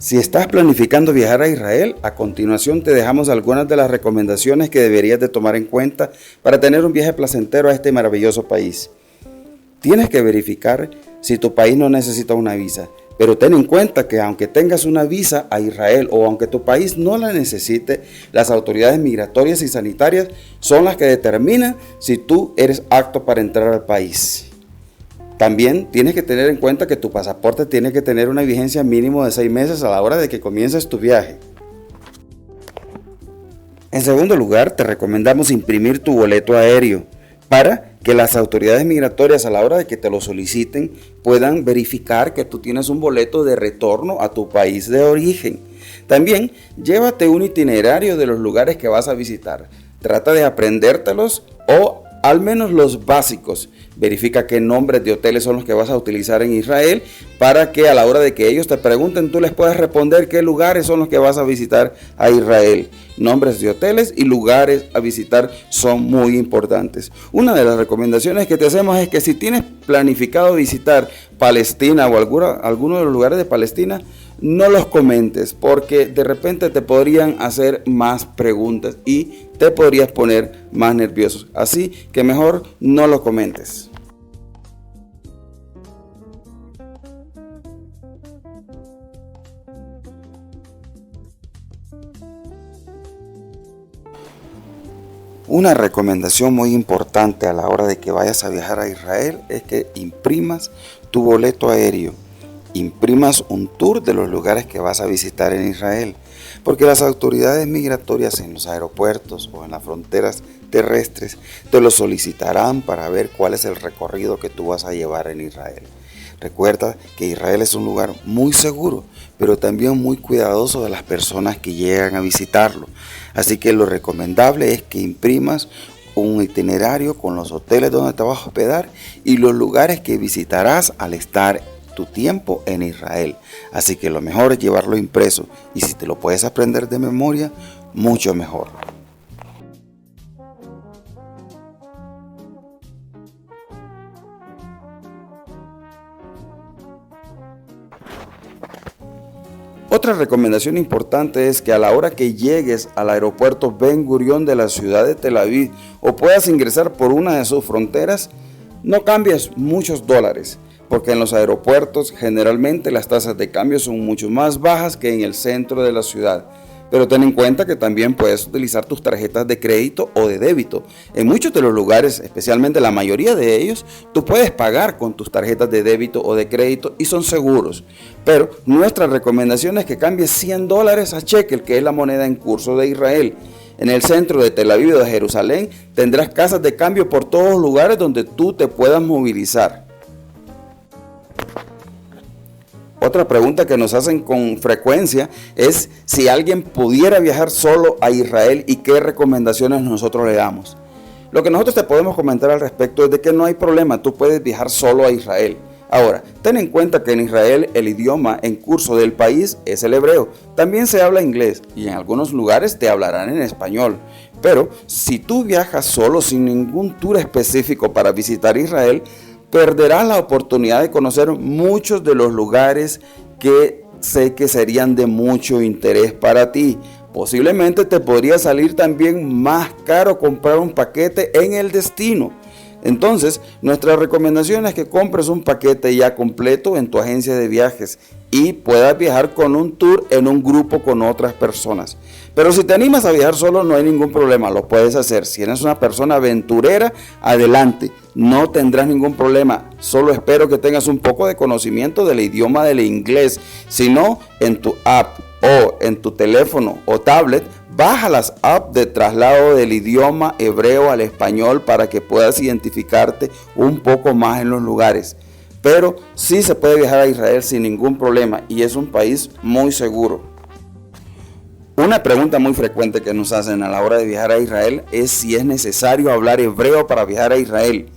Si estás planificando viajar a Israel, a continuación te dejamos algunas de las recomendaciones que deberías de tomar en cuenta para tener un viaje placentero a este maravilloso país. Tienes que verificar si tu país no necesita una visa, pero ten en cuenta que aunque tengas una visa a Israel o aunque tu país no la necesite, las autoridades migratorias y sanitarias son las que determinan si tú eres apto para entrar al país. También tienes que tener en cuenta que tu pasaporte tiene que tener una vigencia mínimo de 6 meses a la hora de que comiences tu viaje. En segundo lugar, te recomendamos imprimir tu boleto aéreo para que las autoridades migratorias a la hora de que te lo soliciten puedan verificar que tú tienes un boleto de retorno a tu país de origen. También llévate un itinerario de los lugares que vas a visitar. Trata de aprendértelos o al menos los básicos. Verifica qué nombres de hoteles son los que vas a utilizar en Israel para que a la hora de que ellos te pregunten tú les puedas responder qué lugares son los que vas a visitar a Israel. Nombres de hoteles y lugares a visitar son muy importantes. Una de las recomendaciones que te hacemos es que si tienes planificado visitar Palestina o alguno de los lugares de Palestina, no los comentes porque de repente te podrían hacer más preguntas y te podrías poner más nervioso. Así que mejor no lo comentes. Una recomendación muy importante a la hora de que vayas a viajar a Israel es que imprimas tu boleto aéreo. Imprimas un tour de los lugares que vas a visitar en Israel, porque las autoridades migratorias en los aeropuertos o en las fronteras terrestres te lo solicitarán para ver cuál es el recorrido que tú vas a llevar en Israel. Recuerda que Israel es un lugar muy seguro, pero también muy cuidadoso de las personas que llegan a visitarlo. Así que lo recomendable es que imprimas un itinerario con los hoteles donde te vas a hospedar y los lugares que visitarás al estar tu tiempo en Israel. Así que lo mejor es llevarlo impreso y si te lo puedes aprender de memoria, mucho mejor. Otra recomendación importante es que a la hora que llegues al aeropuerto Ben Gurión de la ciudad de Tel Aviv o puedas ingresar por una de sus fronteras, no cambies muchos dólares, porque en los aeropuertos generalmente las tasas de cambio son mucho más bajas que en el centro de la ciudad. Pero ten en cuenta que también puedes utilizar tus tarjetas de crédito o de débito. En muchos de los lugares, especialmente la mayoría de ellos, tú puedes pagar con tus tarjetas de débito o de crédito y son seguros. Pero nuestra recomendación es que cambies $100 a shekel, que es la moneda en curso de Israel. En el centro de Tel Aviv o de Jerusalén tendrás casas de cambio por todos los lugares donde tú te puedas movilizar. Otra pregunta que nos hacen con frecuencia es si alguien pudiera viajar solo a Israel y qué recomendaciones nosotros le damos. Lo que nosotros te podemos comentar al respecto es de que no hay problema, tú puedes viajar solo a Israel. Ahora, ten en cuenta que en Israel el idioma en curso del país es el hebreo. También se habla inglés y en algunos lugares te hablarán en español. Pero si tú viajas solo sin ningún tour específico para visitar Israel, perderás la oportunidad de conocer muchos de los lugares que sé que serían de mucho interés para ti. Posiblemente te podría salir también más caro comprar un paquete en el destino. Entonces, nuestra recomendación es que compres un paquete ya completo en tu agencia de viajes y puedas viajar con un tour en un grupo con otras personas. Pero si te animas a viajar solo, no hay ningún problema, lo puedes hacer. Si eres una persona aventurera, adelante, no tendrás ningún problema. Solo espero que tengas un poco de conocimiento del idioma del inglés. Si no, en tu app o en tu teléfono o tablet, baja las apps de traslado del idioma hebreo al español para que puedas identificarte un poco más en los lugares. Pero sí se puede viajar a Israel sin ningún problema y es un país muy seguro. Una pregunta muy frecuente que nos hacen a la hora de viajar a Israel es si es necesario hablar hebreo para viajar a Israel.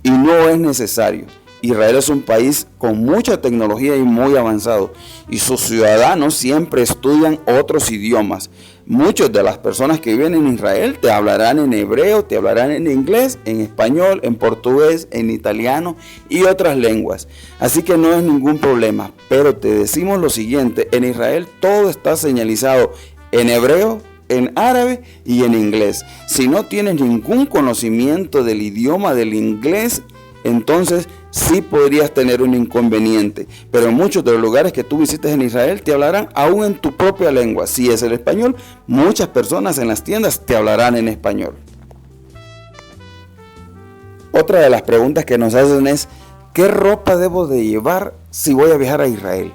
Y no es necesario. Israel es un país con mucha tecnología y muy avanzado, y sus ciudadanos siempre estudian otros idiomas. Muchas de las personas que viven en Israel te hablarán en hebreo, te hablarán en inglés, en español, en portugués, en italiano y otras lenguas. Así que no es ningún problema. Pero te decimos lo siguiente, en Israel todo está señalizado en hebreo, en árabe y en inglés. Si no tienes ningún conocimiento del idioma del inglés, entonces sí podrías tener un inconveniente, pero en muchos de los lugares que tú visites en Israel te hablarán aún en tu propia lengua. Si es el español, muchas personas en las tiendas te hablarán en español. Otra de las preguntas que nos hacen es, ¿qué ropa debo de llevar si voy a viajar a Israel?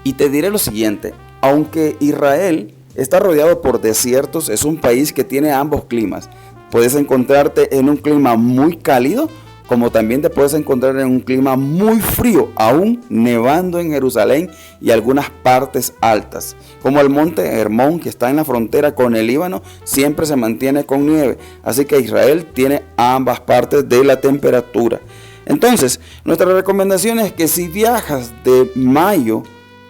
Y te diré lo siguiente, aunque Israel está rodeado por desiertos, es un país que tiene ambos climas. Puedes encontrarte en un clima muy cálido, como también te puedes encontrar en un clima muy frío, aún nevando en Jerusalén y algunas partes altas, como el monte Hermón, que está en la frontera con el Líbano, siempre se mantiene con nieve, así que Israel tiene ambas partes de la temperatura. Entonces, nuestra recomendación es que si viajas de mayo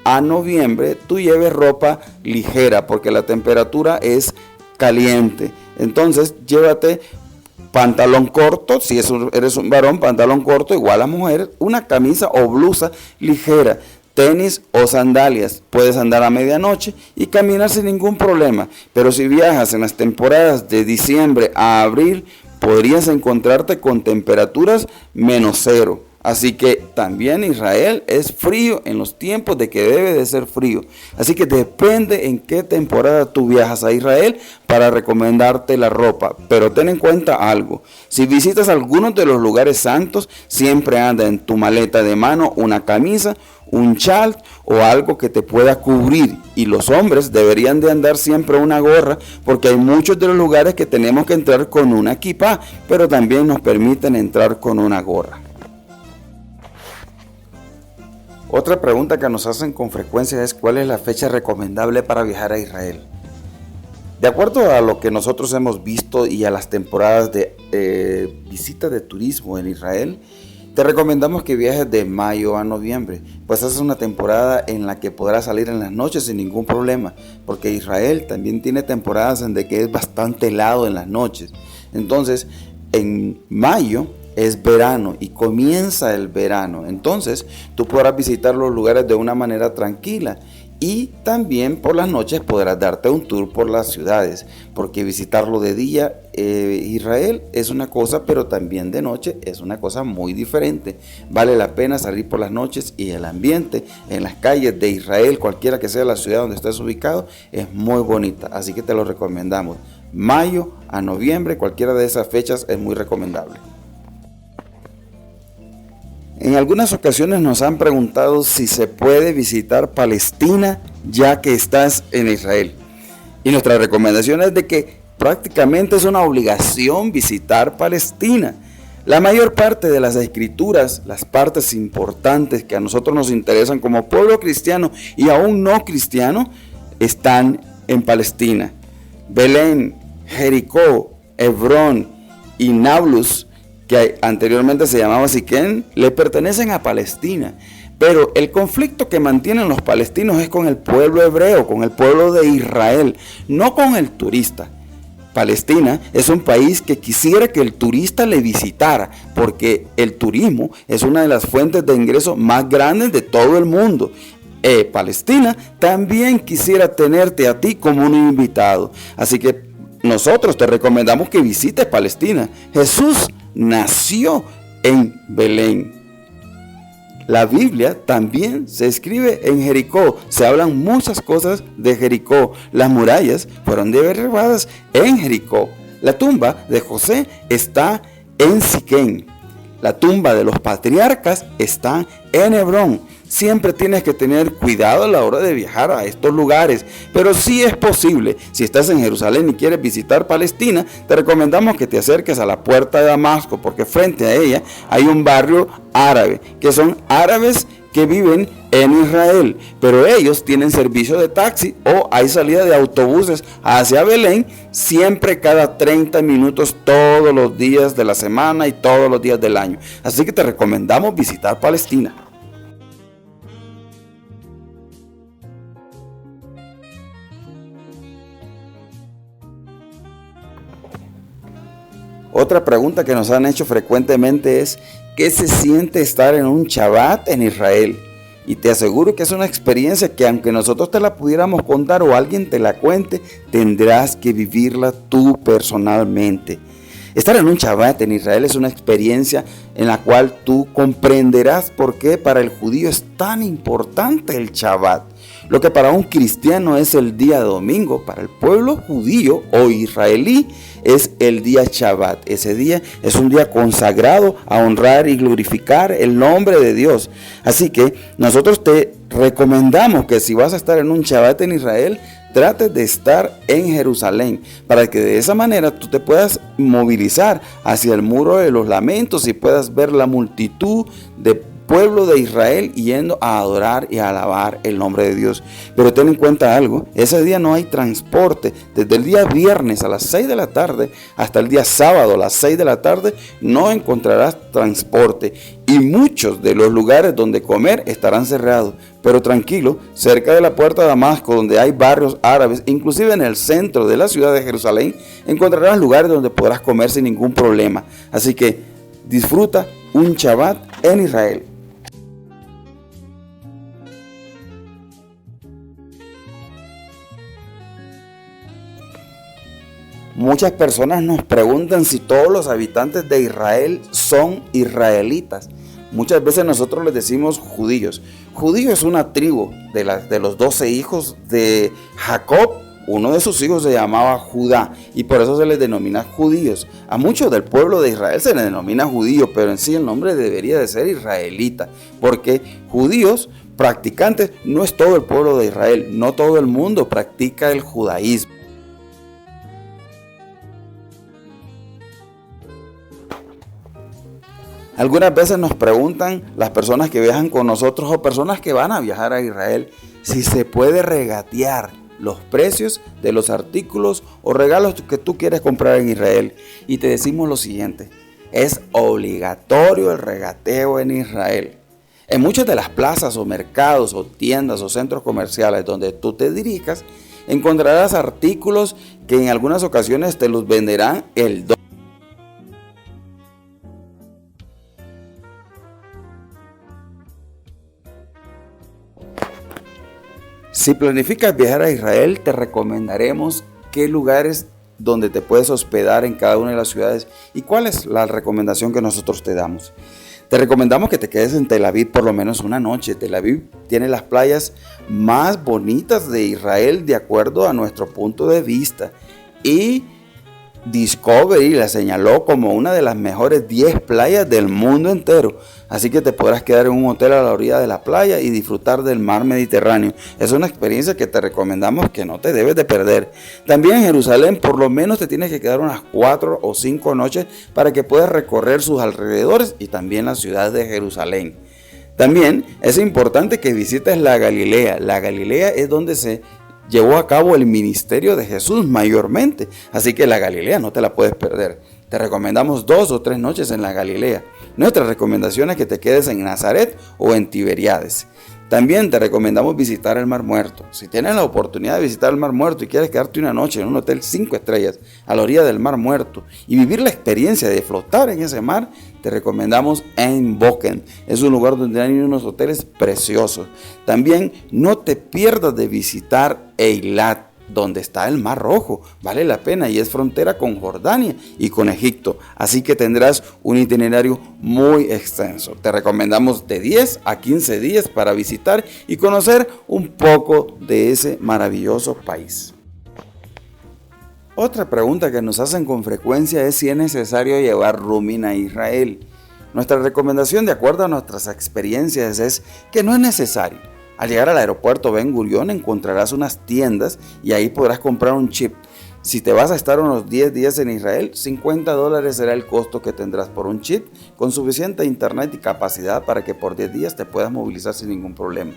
a noviembre, tú lleves ropa ligera, porque la temperatura es caliente. Entonces, llévate pantalón corto, si eres un varón, pantalón corto, igual a mujer, una camisa o blusa ligera, tenis o sandalias. Puedes andar a medianoche y caminar sin ningún problema, pero si viajas en las temporadas de diciembre a abril, podrías encontrarte con temperaturas -0. Así que también Israel es frío en los tiempos de que debe de ser frío. Así que depende en qué temporada tú viajas a Israel para recomendarte la ropa. Pero ten en cuenta algo. Si visitas algunos de los lugares santos, siempre anda en tu maleta de mano una camisa, un chal o algo que te pueda cubrir. Y los hombres deberían de andar siempre una gorra, porque hay muchos de los lugares que tenemos que entrar con una kipá, pero también nos permiten entrar con una gorra. Otra pregunta que nos hacen con frecuencia es ¿cuál es la fecha recomendable para viajar a Israel? De acuerdo a lo que nosotros hemos visto y a las temporadas de visita de turismo en Israel, te recomendamos que viajes de mayo a noviembre, pues esa es una temporada en la que podrás salir en las noches sin ningún problema, porque Israel también tiene temporadas en las que es bastante helado en las noches. Entonces, en mayo es verano y comienza el verano, entonces tú podrás visitar los lugares de una manera tranquila y también por las noches podrás darte un tour por las ciudades, porque visitarlo de día, Israel es una cosa, pero también de noche es una cosa muy diferente. Vale la pena salir por las noches y el ambiente en las calles de Israel, cualquiera que sea la ciudad donde estés ubicado, es muy bonita, así que te lo recomendamos. Mayo a noviembre, cualquiera de esas fechas es muy recomendable. En algunas ocasiones nos han preguntado si se puede visitar Palestina ya que estás en Israel. Y nuestra recomendación es de que prácticamente es una obligación visitar Palestina. La mayor parte de las escrituras, las partes importantes que a nosotros nos interesan como pueblo cristiano y aún no cristiano, están en Palestina. Belén, Jericó, Hebrón y Nablus, que anteriormente se llamaba Siquén, le pertenecen a Palestina. Pero el conflicto que mantienen los palestinos es con el pueblo hebreo, con el pueblo de Israel, no con el turista. Palestina es un país que quisiera que el turista le visitara, porque el turismo es una de las fuentes de ingreso más grandes de todo el mundo. Palestina también quisiera tenerte a ti como un invitado. Así que nosotros te recomendamos que visites Palestina. Jesús nació en Belén. La Biblia también se escribe en Jericó. Se hablan muchas cosas de Jericó. Las murallas fueron derribadas en Jericó. La tumba de José está en Siquén. La tumba de los patriarcas está en Hebrón. Siempre tienes que tener cuidado a la hora de viajar a estos lugares, pero sí es posible. Si estás en Jerusalén y quieres visitar Palestina, te recomendamos que te acerques a la puerta de Damasco, porque frente a ella hay un barrio árabe, que son árabes que viven en Israel, pero ellos tienen servicio de taxi o hay salida de autobuses hacia Belén siempre cada 30 minutos todos los días de la semana y todos los días del año. Así que te recomendamos visitar Palestina. Otra pregunta que nos han hecho frecuentemente es: ¿qué se siente estar en un Shabbat en Israel? Y te aseguro que es una experiencia que, aunque nosotros te la pudiéramos contar o alguien te la cuente, tendrás que vivirla tú personalmente. Estar en un Shabbat en Israel es una experiencia en la cual tú comprenderás por qué para el judío es tan importante el Shabbat. Lo que para un cristiano es el día domingo, para el pueblo judío o israelí es el día Shabbat. Ese día es un día consagrado a honrar y glorificar el nombre de Dios. Así que nosotros te recomendamos que si vas a estar en un Shabbat en Israel, trates de estar en Jerusalén, para que de esa manera tú te puedas movilizar hacia el muro de los lamentos y puedas ver la multitud de pueblo de Israel yendo a adorar y a alabar el nombre de Dios. Pero ten en cuenta algo: ese día no hay transporte. Desde el día viernes a las 6 de la tarde hasta el día sábado a las 6 de la tarde no encontrarás transporte, y muchos de los lugares donde comer estarán cerrados. Pero tranquilo, cerca de la puerta de Damasco, donde hay barrios árabes, inclusive en el centro de la ciudad de Jerusalén, encontrarás lugares donde podrás comer sin ningún problema. Así que disfruta un Shabbat en Israel. Muchas personas nos preguntan si todos los habitantes de Israel son israelitas. Muchas veces nosotros les decimos judíos. Judío es una tribu de los 12 hijos de Jacob. Uno de sus hijos se llamaba Judá y por eso se les denomina judíos. A muchos del pueblo de Israel se les denomina judío, pero en sí el nombre debería de ser israelita, porque judíos practicantes no es todo el pueblo de Israel. No todo el mundo practica el judaísmo. Algunas veces nos preguntan las personas que viajan con nosotros o personas que van a viajar a Israel si se puede regatear los precios de los artículos o regalos que tú quieres comprar en Israel. Y te decimos lo siguiente: es obligatorio el regateo en Israel. En muchas de las plazas o mercados o tiendas o centros comerciales donde tú te dirijas, encontrarás artículos que en algunas ocasiones te los venderán el doble. Si planificas viajar a Israel, te recomendaremos qué lugares donde te puedes hospedar en cada una de las ciudades y cuál es la recomendación que nosotros te damos. Te recomendamos que te quedes en Tel Aviv por lo menos una noche. Tel Aviv tiene las playas más bonitas de Israel de acuerdo a nuestro punto de vista, y Discovery la señaló como una de las mejores 10 playas del mundo entero. Así que te podrás quedar en un hotel a la orilla de la playa y disfrutar del mar Mediterráneo. Es una experiencia que te recomendamos que no te debes de perder. También en Jerusalén por lo menos te tienes que quedar unas 4 o 5 noches para que puedas recorrer sus alrededores y también la ciudad de Jerusalén. También es importante que visites la Galilea. La Galilea es donde se llevó a cabo el ministerio de Jesús mayormente, así que la Galilea no te la puedes perder. Te recomendamos 2 o 3 noches en la Galilea. Nuestra recomendación es que te quedes en Nazaret o en Tiberíades. También te recomendamos visitar el Mar Muerto. Si tienes la oportunidad de visitar el Mar Muerto y quieres quedarte una noche en un hotel 5 estrellas a la orilla del Mar Muerto y vivir la experiencia de flotar en ese mar, te recomendamos Ein Boken. Es un lugar donde hay unos hoteles preciosos. También no te pierdas de visitar Eilat, donde está el Mar Rojo. Vale la pena y es frontera con Jordania y con Egipto, así que tendrás un itinerario muy extenso. Te recomendamos de 10 a 15 días para visitar y conocer un poco de ese maravilloso país. Otra pregunta que nos hacen con frecuencia es si es necesario llevar rooming a Israel. Nuestra recomendación, de acuerdo a nuestras experiencias, es que no es necesario. Al llegar al aeropuerto Ben Gurión encontrarás unas tiendas y ahí podrás comprar un chip. Si te vas a estar unos 10 días en Israel, $50 será el costo que tendrás por un chip con suficiente internet y capacidad para que por 10 días te puedas movilizar sin ningún problema.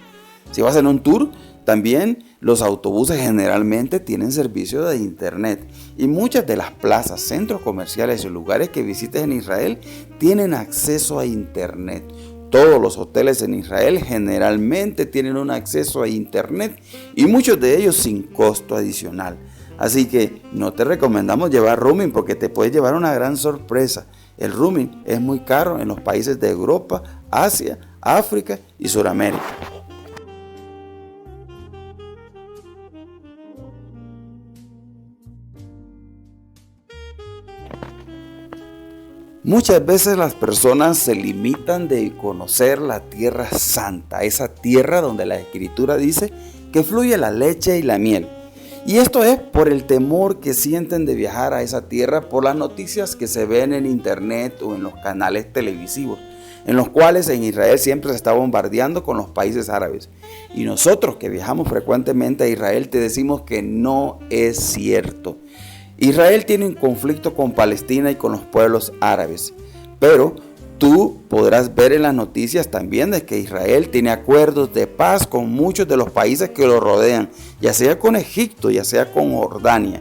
Si vas en un tour, también los autobuses generalmente tienen servicio de internet y muchas de las plazas, centros comerciales y lugares que visites en Israel tienen acceso a internet. Todos los hoteles en Israel generalmente tienen un acceso a internet y muchos de ellos sin costo adicional. Así que no te recomendamos llevar roaming porque te puedes llevar una gran sorpresa. El roaming es muy caro en los países de Europa, Asia, África y Sudamérica. Muchas veces las personas se limitan de conocer la tierra santa, esa tierra donde la Escritura dice que fluye la leche y la miel. Y esto es por el temor que sienten de viajar a esa tierra por las noticias que se ven en internet o en los canales televisivos, en los cuales en Israel siempre se está bombardeando con los países árabes. Y nosotros que viajamos frecuentemente a Israel te decimos que no es cierto. Israel tiene un conflicto con Palestina y con los pueblos árabes, pero tú podrás ver en las noticias también de que Israel tiene acuerdos de paz con muchos de los países que lo rodean, ya sea con Egipto, ya sea con Jordania.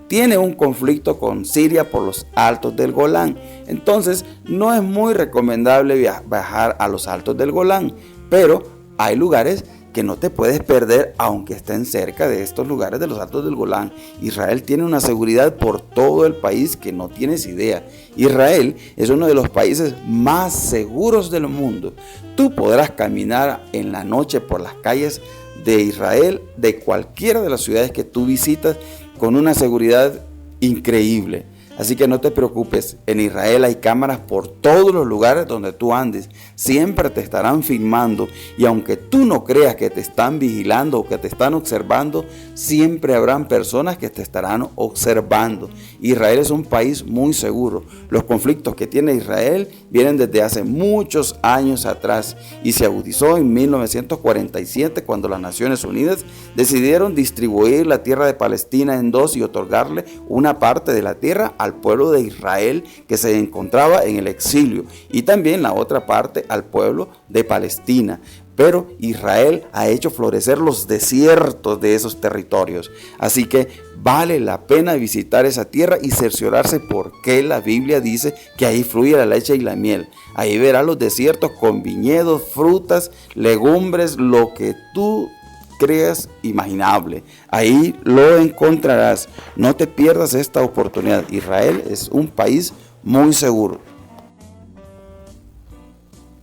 Tiene un conflicto con Siria por los altos del Golán, entonces no es muy recomendable viajar a los altos del Golán, pero hay lugares que no te puedes perder aunque estén cerca de estos lugares de los altos del Golán. Israel tiene una seguridad por todo el país que no tienes idea. Israel es uno de los países más seguros del mundo. Tú podrás caminar en la noche por las calles de Israel, de cualquiera de las ciudades que tú visitas, con una seguridad increíble. Así que no te preocupes, en Israel hay cámaras por todos los lugares donde tú andes, siempre te estarán filmando y aunque tú no creas que te están vigilando o que te están observando, siempre habrán personas que te estarán observando. Israel es un país muy seguro. Los conflictos que tiene Israel vienen desde hace muchos años atrás y se agudizó en 1947 cuando las Naciones Unidas decidieron distribuir la tierra de Palestina en dos y otorgarle una parte de la tierra al pueblo de Israel que se encontraba en el exilio y también la otra parte al pueblo de Palestina. Pero Israel ha hecho florecer los desiertos de esos territorios. Así que vale la pena visitar esa tierra y cerciorarse por qué la Biblia dice que ahí fluye la leche y la miel. Ahí verás los desiertos con viñedos, frutas, legumbres, lo que tú creas imaginable. Ahí lo encontrarás. No te pierdas esta oportunidad. Israel es un país muy seguro.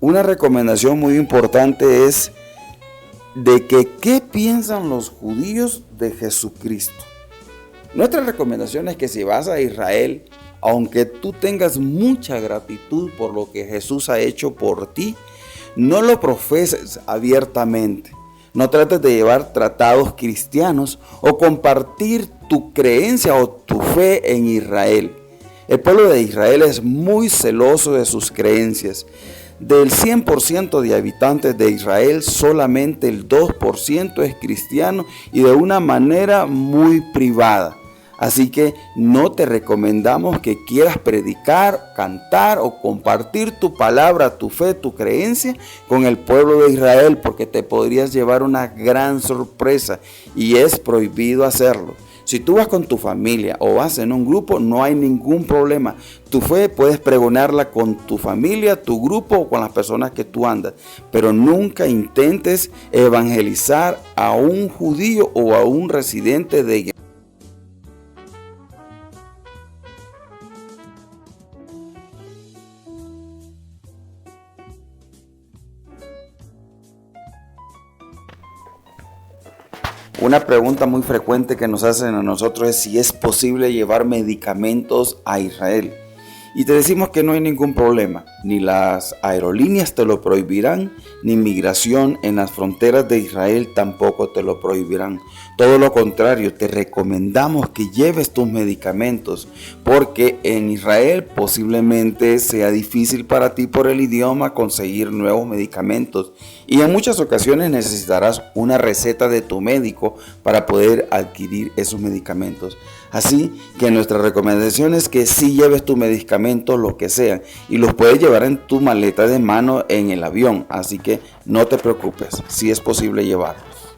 Una recomendación muy importante es de que qué piensan los judíos de Jesucristo. Nuestra recomendación es que si vas a Israel, aunque tú tengas mucha gratitud por lo que Jesús ha hecho por ti, no lo profeses abiertamente. No trates de llevar tratados cristianos o compartir tu creencia o tu fe en Israel. El pueblo de Israel es muy celoso de sus creencias. Del 100% de habitantes de Israel, solamente el 2% es cristiano y de una manera muy privada. Así que no te recomendamos que quieras predicar, cantar o compartir tu palabra, tu fe, tu creencia con el pueblo de Israel porque te podrías llevar una gran sorpresa y es prohibido hacerlo. Si tú vas con tu familia o vas en un grupo, no hay ningún problema. Tu fe puedes pregonarla con tu familia, tu grupo o con las personas que tú andas. Pero nunca intentes evangelizar a un judío o a un residente de Israel. Una pregunta muy frecuente que nos hacen a nosotros es si es posible llevar medicamentos a Israel. Y te decimos que no hay ningún problema, ni las aerolíneas te lo prohibirán, ni migración en las fronteras de Israel tampoco te lo prohibirán. Todo lo contrario, te recomendamos que lleves tus medicamentos, porque en Israel posiblemente sea difícil para ti por el idioma conseguir nuevos medicamentos y en muchas ocasiones necesitarás una receta de tu médico para poder adquirir esos medicamentos. Así que nuestra recomendación es que sí lleves tu medicamento, lo que sea, y los puedes llevar en tu maleta de mano en el avión, así que no te preocupes, sí es posible llevarlos.